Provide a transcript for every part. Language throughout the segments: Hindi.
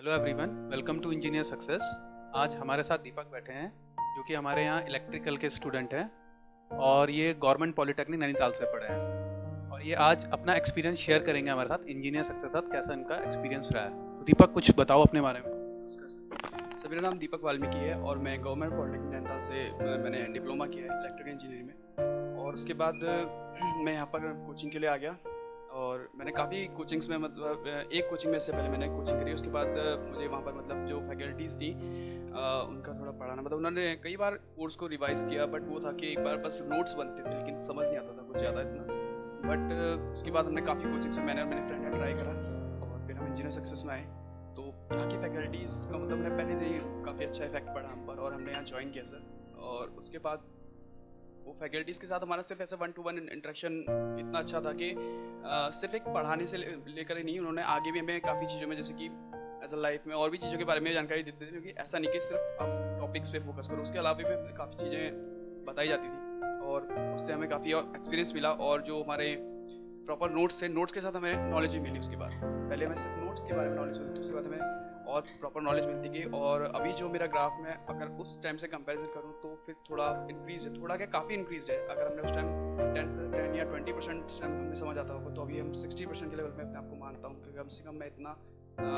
Hello everyone, welcome to engineer success. आज हमारे साथ दीपक बैठे हैं जो कि हमारे यहाँ इलेक्ट्रिकल के स्टूडेंट हैं और ये गवर्नमेंट पॉलिटेक्निक नैनीताल से पढ़े हैं और ये आज अपना एक्सपीरियंस शेयर करेंगे हमारे साथ इंजीनियर सक्सेस के साथ, कैसा इनका एक्सपीरियंस रहा है। तो दीपक, कुछ बताओ अपने बारे में। सर, मेरा नाम दीपक वाल्मीकि है और मैं गवर्नमेंट पॉलिटेक्निक नैनीताल से मैंने डिप्लोमा किया है इलेक्ट्रिकल इंजीनियरिंग में। और उसके बाद मैं यहाँ पर कोचिंग के लिए आ गया और मैंने काफ़ी कोचिंग्स में मतलब एक कोचिंग में से पहले मैंने कोचिंग करी। उसके बाद मुझे वहाँ पर मतलब जो फैकल्टीज़ थी उनका थोड़ा पढ़ाना, मतलब उन्होंने कई बार कोर्स को रिवाइज़ किया, बट वो था कि एक बार बस नोट्स बनते थे लेकिन समझ नहीं आता था कुछ ज़्यादा इतना। बट उसके बाद हमने काफ़ी कोचिंग्स में मैंने और मेरे फ्रेंड ने ट्राई करा और फिर हम इंजीनियर सक्सेस में आए। तो यहाँ की फैकल्टीज़ का मतलब मैंने पहले से ही काफ़ी अच्छा इफेक्ट पड़ा हम पर और हमने यहाँ ज्वाइन किया सर। और उसके बाद वो फैकल्टीज़ के साथ हमारा सिर्फ ऐसे 1-to-1 इंटरेक्शन इतना अच्छा था कि सिर्फ एक पढ़ाने से लेकर ही नहीं, उन्होंने आगे भी हमें काफ़ी चीज़ों में, जैसे कि एज अ लाइफ में और भी चीज़ों के बारे में जानकारी देते थे, क्योंकि ऐसा नहीं कि सिर्फ आप टॉपिक्स पे फोकस करो, उसके अलावा भी काफ़ी चीज़ें बताई जाती थी और उससे हमें काफ़ी और एक्सपीरियंस मिला। और जो हमारे प्रॉपर नोट्स थे, नोट्स के साथ हमें नॉलेज भी मिली। उसके बाद पहले हमें सिर्फ नोट्स के बारे में नॉलेज होती थी, उसके बाद हमें और प्रॉपर नॉलेज मिलती गई। और अभी जो मेरा ग्राफ में अगर उस टाइम से कंपैरिजन करूँ तो फिर थोड़ा इंक्रीज है, थोड़ा क्या काफ़ी इंक्रीज है। अगर हमने उस टाइम 10 या 20% हमें समझ आता होगा, तो अभी हम 60% के लेवल में अपने आप को मानता हूँ, क्योंकि कम से कम मैं इतना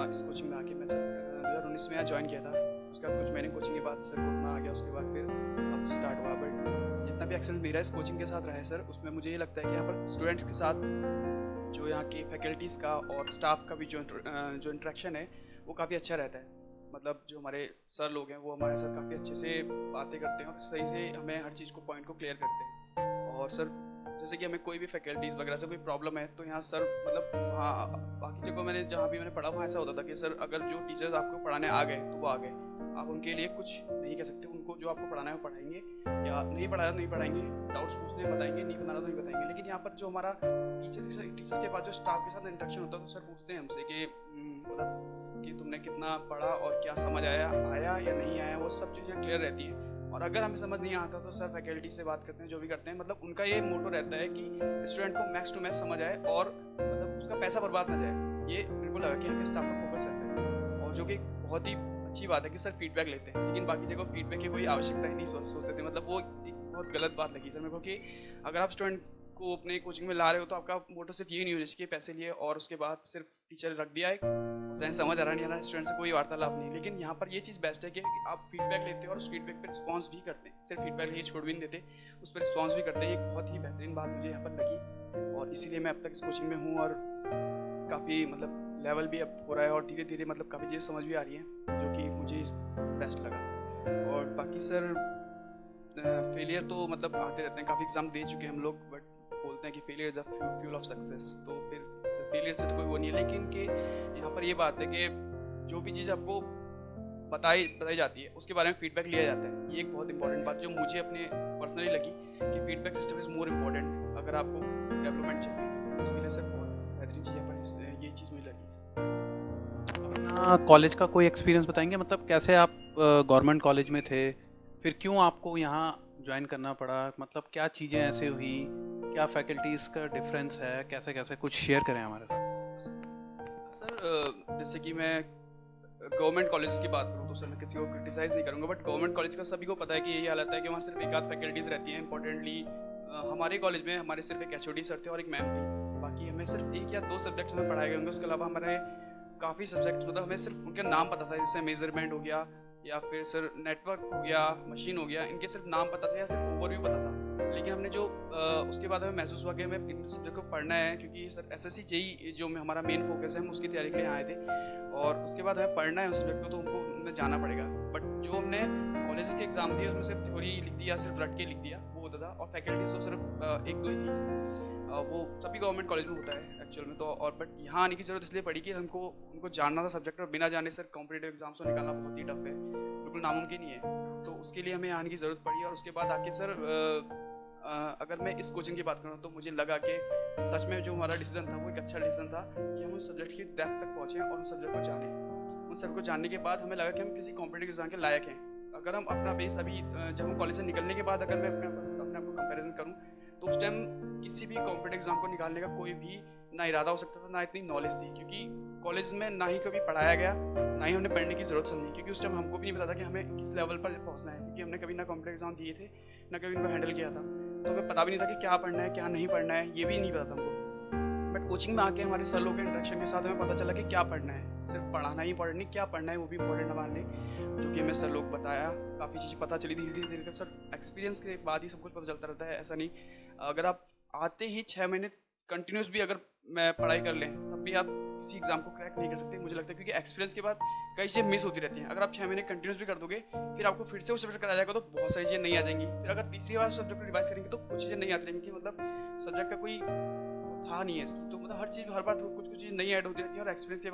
इस कोचिंग में आके मैं सर 2019 में यहाँ ज्वाइन किया था। उसके बाद कुछ महीने कोचिंग के बाद सर कोरोना आ गया, उसके बाद फिर अब स्टार्ट हुआ। बट जितना भी एक्सपीरियंस मेरा इस कोचिंग के साथ रहा है सर, उसमें मुझे ये लगता है कि यहाँ पर स्टूडेंट्स के साथ जो यहाँ की फैकल्टीज़ का और स्टाफ का भी जो इंटरेक्शन है वो काफ़ी अच्छा रहता है। मतलब जो हमारे सर लोग हैं वो हमारे साथ काफ़ी अच्छे से बातें करते हैं और सही से हमें हर चीज़ को पॉइंट को क्लियर करते हैं। और सर जैसे कि हमें कोई भी फैकल्टीज़ वगैरह से कोई प्रॉब्लम है तो यहाँ सर मतलब, हाँ, बाकी जगह मैंने जहाँ भी मैंने पढ़ा वहाँ ऐसा होता था कि सर अगर जो टीचर्स आपको पढ़ाने आ गए तो वो आ गए, आप उनके लिए कुछ नहीं कह सकते। उनको जो आपको पढ़ाना है वो पढ़ाएंगे, या नहीं पढ़ाना नहीं पढ़ाएंगे, डाउट्स पूछने बताएंगे, नहीं बनाना तो नहीं बताएंगे। लेकिन यहाँ पर जो हमारा टीचर्स के बाद जो स्टाफ के साथ इंटरेक्शन होता है तो सर पूछते हैं हमसे कि मतलब कि तुमने कितना पढ़ा और क्या समझ आया आया या नहीं आया, वो सब चीज़ें क्लियर रहती हैं। और अगर हमें समझ नहीं आता तो सर फैकल्टी से बात करते हैं, जो भी करते हैं, मतलब उनका ये मोटो रहता है कि स्टूडेंट को मैक्स टू मैक्स समझ आए और मतलब उसका पैसा बर्बाद ना जाए। ये मेरे को लगा कि यहाँ के स्टाफ का फोकस रहता है और जो कि बहुत ही अच्छी बात है कि सर फीडबैक लेते हैं। लेकिन बाकी जगह फीडबैक की कोई आवश्यकता ही नहीं सोचते थे, मतलब वो एक बहुत गलत बात लगी सर मेरे को कि अगर आप स्टूडेंट को अपने कोचिंग में ला रहे हो तो आपका मोटो सिर्फ ये नहीं होना चाहिए पैसे लिए और उसके बाद सिर्फ टीचर रख दिया है, समझ आ रहा नहीं आ रहा, स्टूडेंट से कोई वार्तालाप नहीं। लेकिन यहाँ पर ये चीज़ बेस्ट है कि आप फीडबैक लेते हो और उस फीडबैक पे रिस्पॉन्स भी करते हैं, सिर्फ फीडबैक लिए छोड़ भी नहीं देते, उस पर रिस्पॉन्स भी करते हैं। एक बहुत ही बेहतरीन बात मुझे यहाँ पर लगी और इसीलिए मैं अब तक इस कोचिंग में हूँ और काफ़ी मतलब लेवल भी अब हो रहा है और धीरे धीरे मतलब काफ़ी चीज़ें समझ भी आ रही हैं, जो कि मुझे बेस्ट लगा। और बाकी सर फेलियर तो मतलब आते रहते हैं, काफ़ी एग्जाम दे चुके हैं हम लोग, बट बोलते हैं कि failure is a fuel of success. तो फिर फेलियर से तो कोई वो नहीं है, लेकिन कि यहाँ पर ये बात है कि जो भी चीज़ आपको बताई जाती है उसके बारे में फीडबैक लिया जाता है। ये एक बहुत इंपॉर्टेंट बात जो मुझे अपने पर्सनली लगी कि feedback system is more important. अगर आपको डेवलपमेंट चाहिए तो उसके लिए सर बहुत बेहतरीन चीज़ है, पर ये चीज़ मुझे लगी। अपना कॉलेज का कोई एक्सपीरियंस बताएंगे, मतलब कैसे आप गवर्नमेंट कॉलेज में थे, फिर क्यों आपको यहाँ ज्वाइन करना पड़ा, मतलब क्या चीज़ें ऐसे हुई, क्या फैकल्टीज़ का डिफरेंस है, कैसे कैसे कुछ शेयर करें हमारे साथ। सर जैसे कि मैं गवर्नमेंट कॉलेज की बात करूँ तो सर मैं किसी को क्रिटिसाइज़ नहीं करूँगा, बट गवर्नमेंट कॉलेज का सभी को पता है कि यही हालत है कि वहाँ सिर्फ एक आध फैकल्टीज़ रहती हैं। इंपॉर्टेंटली हमारे कॉलेज में हमारे सिर्फ एक एचओडी सर थे और एक मैम थी। बाकी हमें सिर्फ 1 या 2 सब्जेक्ट्स हमें पढ़ाए गए होंगे, उसके अलावा हमारे काफ़ी सब्जेक्ट्स मतलब हमें सिर्फ उनके नाम पता था, जैसे मेजरमेंट हो गया या फिर सर नेटवर्क हो गया, मशीन हो गया, इनके सिर्फ नाम पता था या सिर्फ ओवरव्यू पता था। लेकिन हमने जो उसके बाद हमें महसूस हुआ कि हमें इन सब्जेक्ट को पढ़ना है, क्योंकि सर एसएससी जेई जो हमारा मेन फोकस है, हम उसकी तैयारी के लिए आए थे और उसके बाद हमें पढ़ना है उस सब्जेक्ट को, तो हमको उनमें जाना पड़ेगा। बट जो हमने कॉलेज के एग्जाम दिए उसमें सिर्फ थ्योरी लिख दिया, सिर्फ रट के लिख दिया, वो होता था। और फैकल्टी तो सिर्फ 1-2 ही थी। वो सभी गवर्नमेंट कॉलेज में होता है एक्चुअल में तो। और बट यहाँ आने की ज़रूरत इसलिए पड़ी कि हमको उनको जानना था सब्जेक्ट, और बिना जाने सर कॉम्पिटेटिव एग्जाम्स को निकालना बहुत ही टफ है, बिल्कुल नामुमकिन ही है। तो उसके लिए हमें आने की ज़रूरत पड़ी और उसके बाद आके सर अगर मैं इस कोचिंग की बात करूँ तो मुझे लगा कि सच में जो हमारा डिसीजन था वो एक अच्छा डिसीजन था कि हम उस सब्जेक्ट की डेप्थ तक पहुँचें और उस सब्जेक्ट को जानें। उन सब को जानने के बाद हमें लगा कि हम किसी कॉम्पिटेटिव एग्जाम के लायक हैं। अगर हम अपना बेस अभी जब हम कॉलेज से निकलने के बाद अगर मैं अपने आप को कंपैरिजन करूँ तो उस टाइम किसी भी कॉम्पिटेटिव एग्जाम को निकालने का कोई भी ना इरादा हो सकता था, ना इतनी नॉलेज थी, क्योंकि कॉलेज में ना ही कभी पढ़ाया गया, ना ही हमने पढ़ने की ज़रूरत समझी, क्योंकि उस टाइम हमको भी नहीं पता था कि हमें किस लेवल पर पहुंचना है, क्योंकि हमने कभी ना कॉम्पिटेटिव एग्जाम दिए थे, ना कभी उनको हैंडल किया था, तो हमें पता भी नहीं था कि क्या पढ़ना है क्या नहीं पढ़ना है, ये भी नहीं पता था हमको। बट कोचिंग में आके हमारे सर लोगों के इंटरेक्शन के साथ हमें पता चला कि क्या पढ़ना है, सिर्फ पढ़ाना ही पढ़नी, क्या पढ़ना है वो भी इंपॉर्टेंट हमारे लिए, जो कि हमें सर लोग बताया, काफ़ी चीज़ें पता चली धीरे धीरे। सर एक्सपीरियंस के बाद ही सब कुछ पता चलता रहता है, ऐसा नहीं अगर आप आते ही 6 महीने कंटिन्यूस भी अगर मैं पढ़ाई कर लें तब भी आप किसी एग्जाम को क्रैक नहीं कर सकते, मुझे लगता है, क्योंकि एक्सपीरियंस के बाद कई चीज़ें मिस होती रहती हैं। अगर आप 6 महीने कंटिन्यूस भी कर दोगे, फिर आपको फिर से उस सब्जेक्ट कराया जाएगा तो बहुत सारी चीज़ें नहीं आ जाएंगी, फिर अगर तीसरी बार उस सब्जेक्ट को रिवाइज करेंगे तो कुछ चीज़ें नहीं आती रहेंगी, मतलब सब्जेक्ट का कोई था नहीं है इसकी, तो मतलब हर चीज़ हर बार कुछ कुछ चीज़ नहीं ऐड होती रहती है। और एक्सपीरियंस के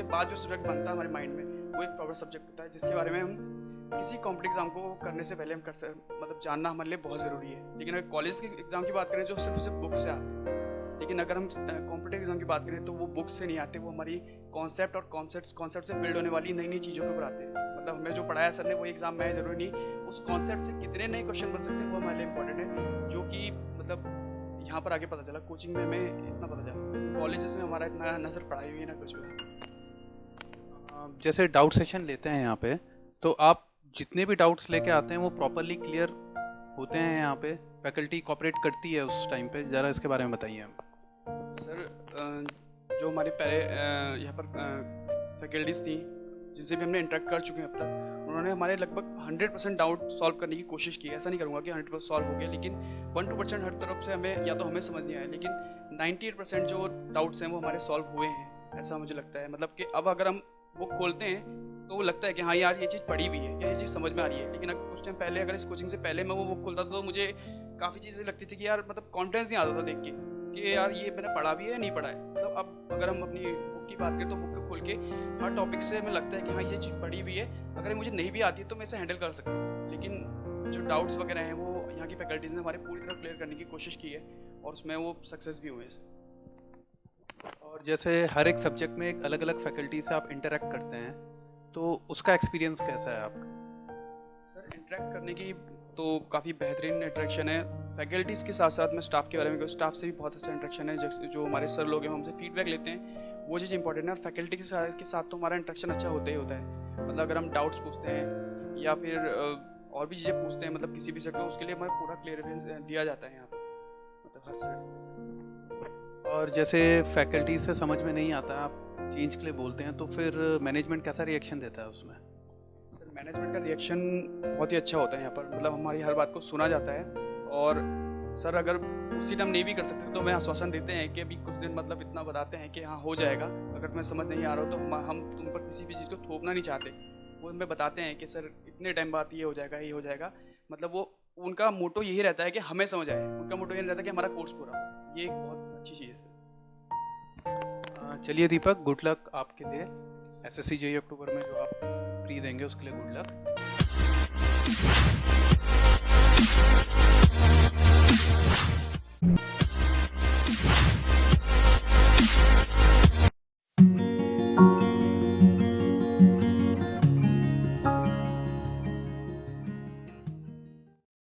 बाद जो सब्जेक्ट बनता है हमारे माइंड में, वो एक प्रॉपर सब्जेक्ट होता है, जिसके बारे में हम किसी कॉम्पिटिटिव एग्जाम को करने से पहले हम मतलब जानना हमारे लिए बहुत ज़रूरी है। लेकिन अगर कॉलेज के एग्जाम की बात करें जो सिर्फ बुक से आते हैं, लेकिन अगर हम कॉम्पिटिटिव एग्जाम की बात करें तो वो बुक से नहीं आते, वो हमारी कॉन्सेप्ट और कॉन्सेप्ट से बिल्ड होने वाली नई नई चीज़ों के ऊपर आते हैं। मतलब हमें जो पढ़ाया सर ने वो एग्जाम में जरूरी नहीं, उस कॉन्सेप्ट से कितने नए क्वेश्चन बन सकते हैं वो हमारे लिए इंपॉर्टेंट है, जो कि मतलब यहाँ पर आगे पता चला। कोचिंग में हमें इतना पता चला, कॉलेजेस में हमारा इतना नजर पढ़ाई हुई है ना कुछ भी। जैसे डाउट सेशन लेते हैं यहाँ पे, तो आप जितने भी डाउट्स लेके आते हैं वो प्रॉपरली क्लियर होते हैं यहाँ पे? फैकल्टी कोऑपरेट करती है उस टाइम पे? ज़रा इसके बारे में बताइए हम। सर जो हमारे पहले यहाँ पर फैकल्टीज़ थी जिनसे भी हमने इंटरेक्ट कर चुके हैं अब तक, उन्होंने हमारे लगभग 100% डाउट सॉल्व करने की कोशिश की है। ऐसा नहीं करूँगा कि 100% सॉल्व हो गया, लेकिन 1-2% हर तरफ से हमें या तो हमें समझ नहीं आया, लेकिन 98% जो डाउट्स हैं वो हमारे सॉल्व हुए हैं, ऐसा मुझे लगता है। मतलब कि अब अगर हम बुक खोलते हैं तो वो लगता है कि हाँ यार ये चीज़ पढ़ी हुई है या ये चीज़ समझ में आ रही है, लेकिन अगर कुछ टाइम पहले अगर इस कोचिंग से पहले मैं वो बुक खोलता था तो मुझे काफ़ी चीज़ें लगती थी कि यार मतलब कॉन्फिडेंस नहीं आता था देख के कि यार ये मैंने पढ़ा भी है या नहीं पढ़ा है। मतलब अब अगर हम अपनी बुक की बात करें तो बुक को खोल के हर टॉपिक से हमें लगता है कि हाँ ये चीज़ पढ़ी हुई है, अगर मुझे नहीं भी आती है तो मैं इसे हैंडल कर सकता हूँ। लेकिन जो डाउट्स वगैरह हैं वो यहाँ की फैकल्टीज़ ने हमारे पूरी तरह क्लियर करने की कोशिश की है और उसमें वो सक्सेस भी हुए हैं। और जैसे हर एक सब्जेक्ट में एक अलग अलग फैकल्टी से आप इंटरेक्ट करते हैं, तो उसका एक्सपीरियंस कैसा है आपका? सर इंटरेक्ट करने की तो काफ़ी बेहतरीन इंटरेक्शन है फैकल्टीज़ के साथ साथ। मैं स्टाफ के बारे में कहूँ, स्टाफ से भी बहुत अच्छा इंटरेक्शन है। जो हमारे सर लोग हैं हमसे फीडबैक लेते हैं, वो चीज़ इंपॉर्टेंट है। और फैकल्टी के साथ तो हमारा इंटरेक्शन अच्छा होता ही होता है। मतलब अगर हम डाउट्स पूछते हैं या फिर और भी चीज़ें पूछते हैं, मतलब किसी भी सेक्टर, उसके लिए हमें पूरा क्लियरेंस दिया जाता है यहाँ पर, मतलब हर सेक्टर। और जैसे फैकल्टी से समझ में नहीं आता, आप चेंज के लिए बोलते हैं, तो फिर मैनेजमेंट कैसा रिएक्शन देता है उसमें? सर मैनेजमेंट का रिएक्शन बहुत ही अच्छा होता है यहाँ पर, मतलब हमारी हर बात को सुना जाता है। और सर अगर उसी टाइम नहीं भी कर सकते तो हमें आश्वासन देते हैं कि अभी कुछ दिन मतलब इतना बताते हैं कि हाँ हो जाएगा, अगर तुम्हें समझ नहीं आ रहा हो तो हम तुम पर किसी भी चीज़ को थोपना नहीं चाहते। वो हमें बताते हैं कि सर इतने टाइम बाद ये हो जाएगा ये हो जाएगा, मतलब वो उनका मोटो यही रहता है कि हमें समझ आए, उनका मोटो यही रहता है कि हमारा कोर्स पूरा हो। ये एक बहुत अच्छी चीज़ है सर। चलिए दीपक, गुड लक आपके लिए SSC JEE अक्टूबर में जो आप प्री देंगे उसके लिए गुड लक।